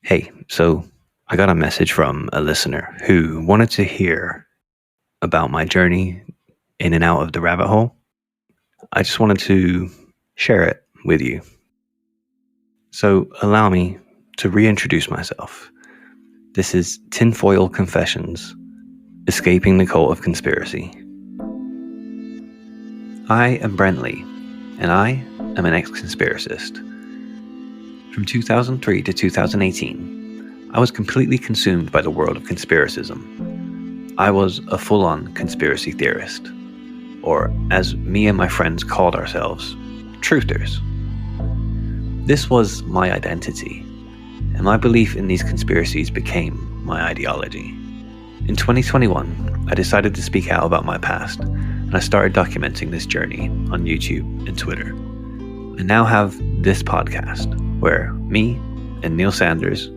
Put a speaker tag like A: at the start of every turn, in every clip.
A: Hey, so I got a message from a listener who wanted to hear about my journey in and out of the rabbit hole. I just wanted to share it with you. So allow me to reintroduce myself. This is Tinfoil Confessions, Escaping the Cult of Conspiracy. I am Brent Lee, and I am an ex-conspiracist. From 2003 to 2018, I was completely consumed by the world of conspiracism. I was a full-on conspiracy theorist, or as me and my friends called ourselves, truthers. This was my identity, and my belief in these conspiracies became my ideology. In 2021, I decided to speak out about my past, and I started documenting this journey on YouTube and Twitter. I now have this podcast, where me and Neil Sanders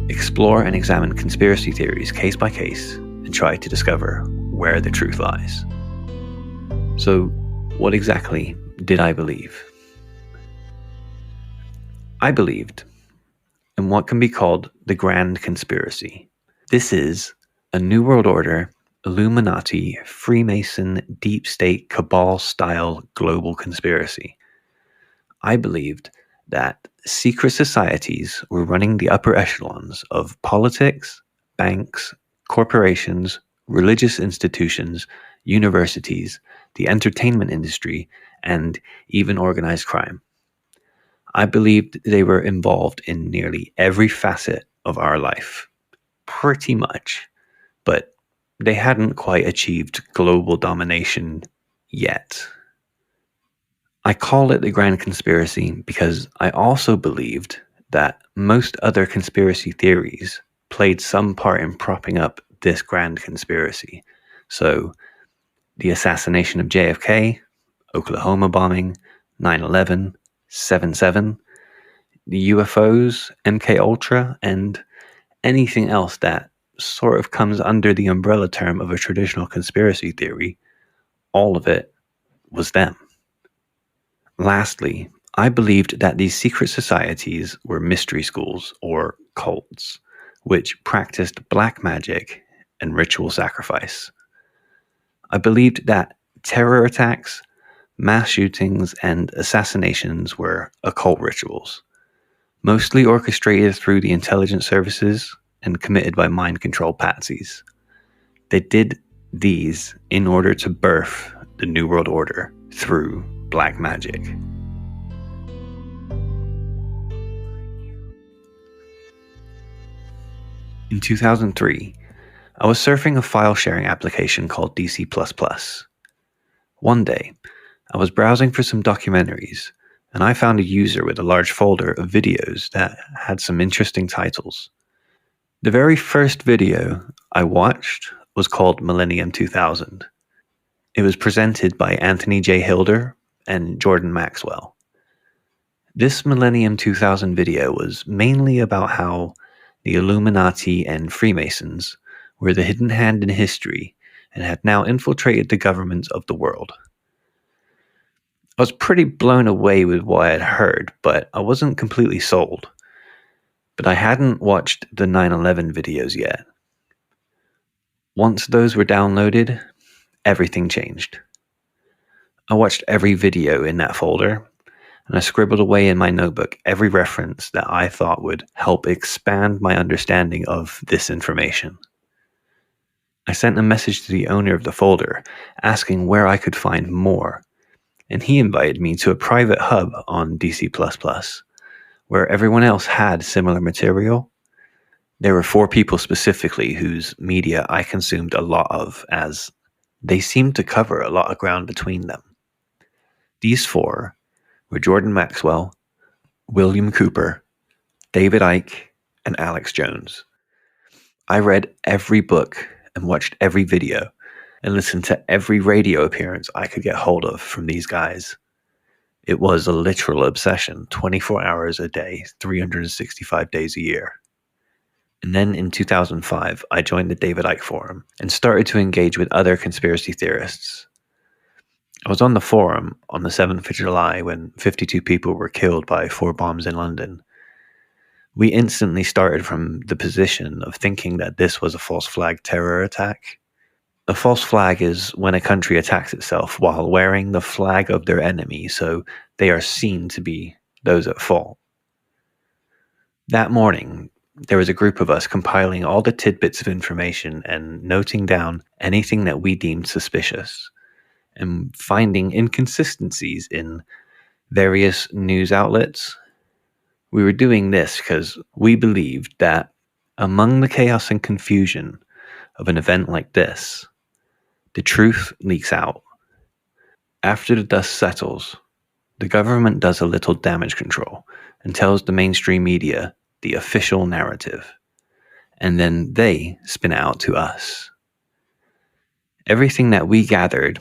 A: explore and examine conspiracy theories case by case and try to discover where the truth lies. So, what exactly did I believe? I believed in what can be called the Grand Conspiracy. This is a New World Order, Illuminati, Freemason, deep state, cabal-style global conspiracy. I believed that secret societies were running the upper echelons of politics, banks, corporations, religious institutions, universities, the entertainment industry, and even organized crime. I believed they were involved in nearly every facet of our life, pretty much, but they hadn't quite achieved global domination yet. I call it the Grand Conspiracy because I also believed that most other conspiracy theories played some part in propping up this Grand Conspiracy. So, the assassination of JFK, Oklahoma bombing, 9/11, 7/7, the UFOs, MK Ultra, and anything else that sort of comes under the umbrella term of a traditional conspiracy theory, all of it was them. Lastly, I believed that these secret societies were mystery schools or cults, which practiced black magic and ritual sacrifice. I believed that terror attacks, mass shootings, and assassinations were occult rituals, mostly orchestrated through the intelligence services and committed by mind control patsies. They did these in order to birth the New World Order through black magic. In 2003, I was surfing a file sharing application called DC++. One day, I was browsing for some documentaries, and I found a user with a large folder of videos that had some interesting titles. The very first video I watched was called Millennium 2000. It was presented by Anthony J. Hilder and Jordan Maxwell. This Millennium 2000 video was mainly about how the Illuminati and Freemasons were the hidden hand in history and had now infiltrated the governments of the world. I was pretty blown away with what I had heard, but I wasn't completely sold. But I hadn't watched the 9/11 videos yet. Once those were downloaded, everything changed. I watched every video in that folder, and I scribbled away in my notebook every reference that I thought would help expand my understanding of this information. I sent a message to the owner of the folder asking where I could find more, and he invited me to a private hub on DC++, where everyone else had similar material. There were 4 people specifically whose media I consumed a lot of, as they seemed to cover a lot of ground between them. These 4 were Jordan Maxwell, William Cooper, David Icke, and Alex Jones. I read every book and watched every video and listened to every radio appearance I could get hold of from these guys. It was a literal obsession, 24 hours a day, 365 days a year. And then in 2005, I joined the David Icke Forum and started to engage with other conspiracy theorists. I was on the forum on the 7th of July when 52 people were killed by 4 bombs in London. We instantly started from the position of thinking that this was a false flag terror attack. A false flag is when a country attacks itself while wearing the flag of their enemy, so they are seen to be those at fault. That morning, there was a group of us compiling all the tidbits of information and noting down anything that we deemed suspicious, and finding inconsistencies in various news outlets. We were doing this because we believed that among the chaos and confusion of an event like this, the truth leaks out. After the dust settles, the government does a little damage control and tells the mainstream media the official narrative, and then they spin it out to us. Everything that we gathered,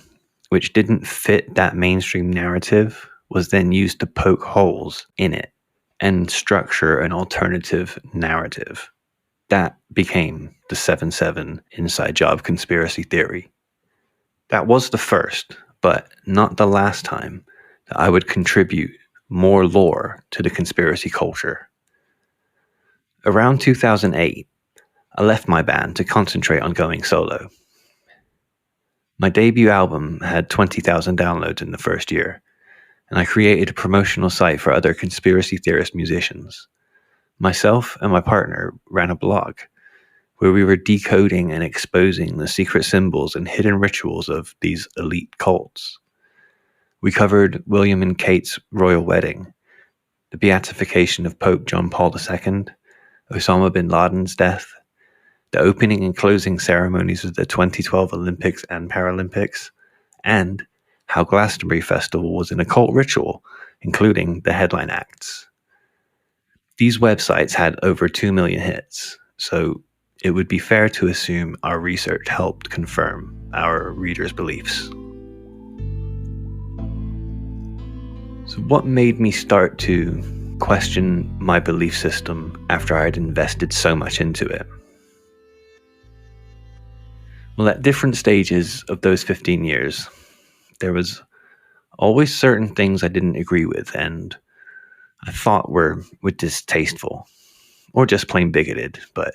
A: which didn't fit that mainstream narrative, was then used to poke holes in it and structure an alternative narrative. That became the 7/7 inside job conspiracy theory. That was the first, but not the last time, that I would contribute more lore to the conspiracy culture. Around 2008, I left my band to concentrate on going solo. My debut album had 20,000 downloads in the first year, and I created a promotional site for other conspiracy theorist musicians. Myself and my partner ran a blog where we were decoding and exposing the secret symbols and hidden rituals of these elite cults. We covered William and Kate's royal wedding, the beatification of Pope John Paul II, Osama bin Laden's death, the opening and closing ceremonies of the 2012 Olympics and Paralympics, and how Glastonbury Festival was an occult ritual, including the headline acts. These websites had over 2 million hits, so it would be fair to assume our research helped confirm our readers' beliefs. So what made me start to question my belief system after I had invested so much into it? Well, at different stages of those 15 years, there was always certain things I didn't agree with and I thought were distasteful or just plain bigoted, but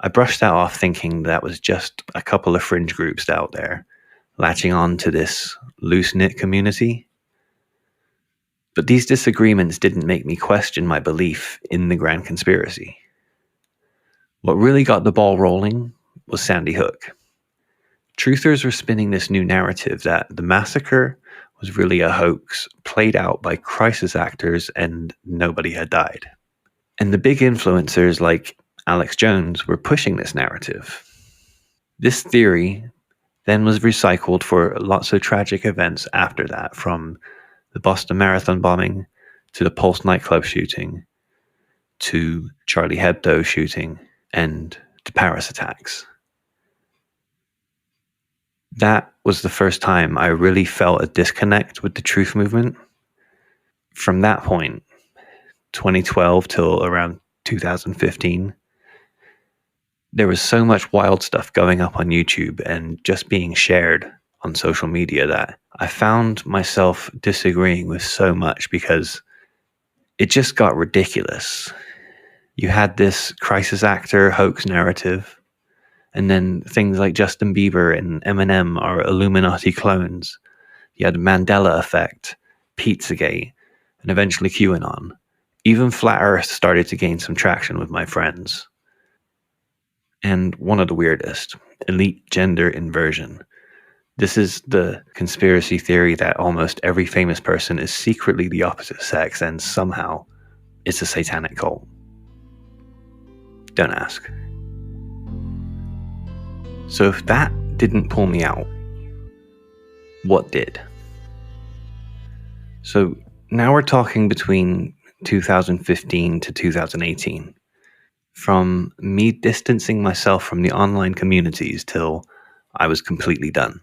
A: I brushed that off thinking that was just a couple of fringe groups out there latching on to this loose-knit community. But these disagreements didn't make me question my belief in the grand conspiracy. What really got the ball rolling was Sandy Hook. Truthers were spinning this new narrative that the massacre was really a hoax played out by crisis actors and nobody had died. And the big influencers like Alex Jones were pushing this narrative. This theory then was recycled for lots of tragic events after that, from the Boston Marathon bombing to the Pulse nightclub shooting to Charlie Hebdo shooting and the Paris attacks. That was the first time I really felt a disconnect with the truth movement. From that point, 2012 till around 2015, there was so much wild stuff going up on YouTube and just being shared on social media that I found myself disagreeing with so much because it just got ridiculous. You had this crisis actor hoax narrative, and then things like Justin Bieber and Eminem are Illuminati clones. You had Mandela effect, Pizzagate, and eventually QAnon. Even Flat Earth started to gain some traction with my friends. And one of the weirdest, elite gender inversion. This is the conspiracy theory that almost every famous person is secretly the opposite sex and somehow it's a satanic cult. Don't ask. So if that didn't pull me out, what did? So now we're talking between 2015 to 2018. From me distancing myself from the online communities till I was completely done.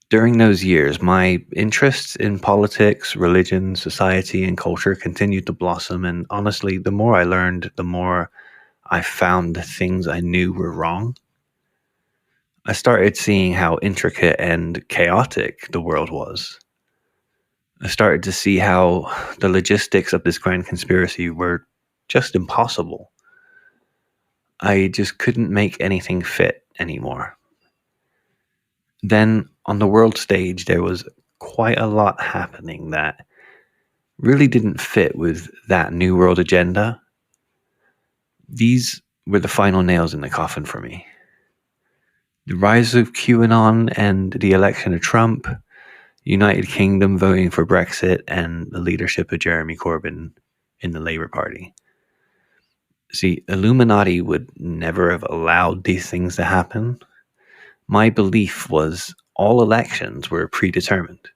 A: During those years, my interests in politics, religion, society, and culture continued to blossom, and honestly, the more I learned, the more I found the things I knew were wrong. I started seeing how intricate and chaotic the world was. I started to see how the logistics of this grand conspiracy were just impossible. I just couldn't make anything fit anymore. Then on the world stage, there was quite a lot happening that really didn't fit with that New World agenda. These were the final nails in the coffin for me. The rise of QAnon and the election of Trump, United Kingdom voting for Brexit, and the leadership of Jeremy Corbyn in the Labour Party. See, Illuminati would never have allowed these things to happen. My belief was all elections were predetermined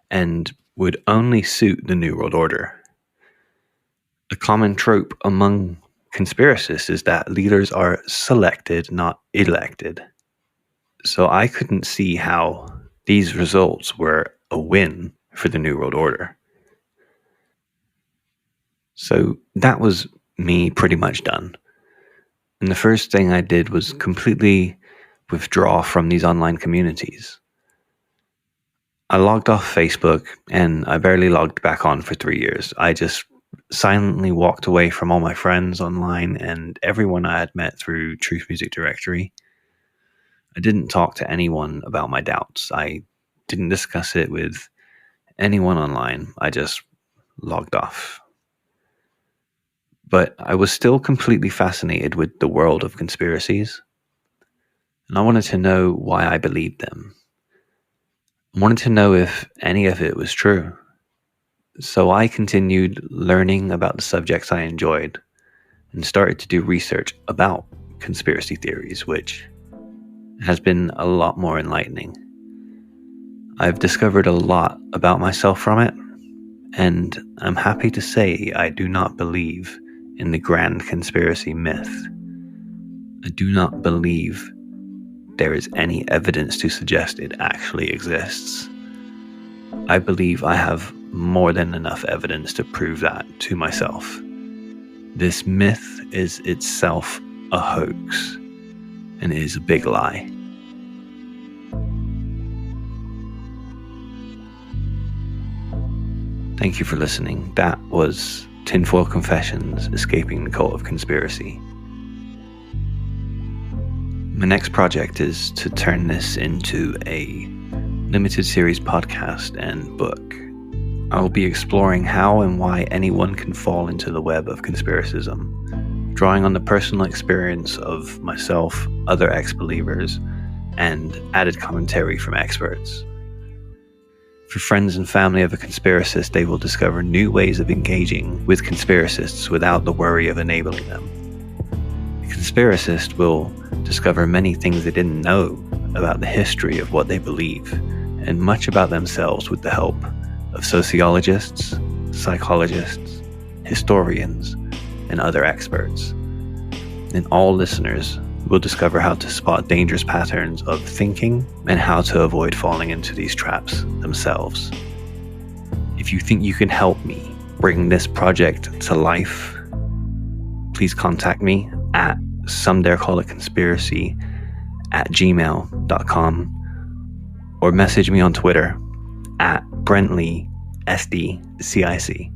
A: and would only suit the New World Order. A common trope among conspiracists is that leaders are selected, not elected. So I couldn't see how these results were a win for the New World Order. So that was me pretty much done. And the first thing I did was completely withdraw from these online communities. I logged off Facebook and I barely logged back on for 3 years. I just silently walked away from all my friends online and everyone I had met through Truth Music Directory. I didn't talk to anyone about my doubts. I didn't discuss it with anyone online. I just logged off. But I was still completely fascinated with the world of conspiracies. And I wanted to know why I believed them. I wanted to know if any of it was true. So I continued learning about the subjects I enjoyed and started to do research about conspiracy theories, which has been a lot more enlightening. I've discovered a lot about myself from it, and I'm happy to say I do not believe in the grand conspiracy myth. I do not believe there is any evidence to suggest it actually exists. I believe I have more than enough evidence to prove that to myself. This myth is itself a hoax, and it is a big lie. Thank you for listening. That was Tinfoil Confessions, Escaping the Cult of Conspiracy. My next project is to turn this into a limited series podcast and book. I will be exploring how and why anyone can fall into the web of conspiracism, drawing on the personal experience of myself, other ex-believers, and added commentary from experts. For friends and family of a conspiracist, they will discover new ways of engaging with conspiracists without the worry of enabling them. The conspiracist will discover many things they didn't know about the history of what they believe, and much about themselves with the help of sociologists, psychologists, historians, and other experts. And all listeners will discover how to spot dangerous patterns of thinking and how to avoid falling into these traps themselves. If you think you can help me bring this project to life, please contact me at somedarecallitconspiracy@gmail.com or message me on Twitter at BrentleeSDCIC.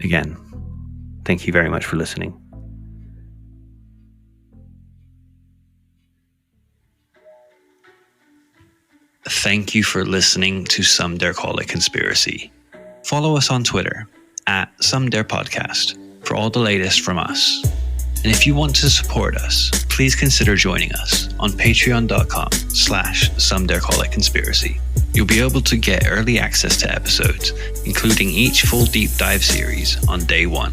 A: Again, thank you very much for listening. Thank you for listening to Some Dare Call It Conspiracy. Follow us on Twitter at Some Dare Podcast for all the latest from us. And if you want to support us, please consider joining us on patreon.com/somedarecallitconspiracy. You'll be able to get early access to episodes, including each full deep dive series on day one,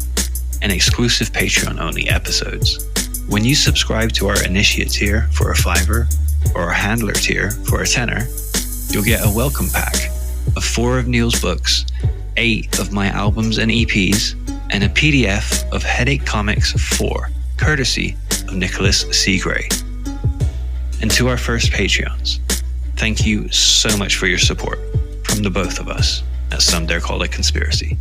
A: and exclusive Patreon-only episodes. When you subscribe to our Initiate tier for a $5 or our Handler tier for a $10, you'll get a welcome pack of 4 of Neil's books, 8 of my albums and EPs, and a PDF of Headache Comics 4, courtesy of Nicholas C. Gray. And to our first Patreons, thank you so much for your support from the both of us at Some Dare Call It Conspiracy.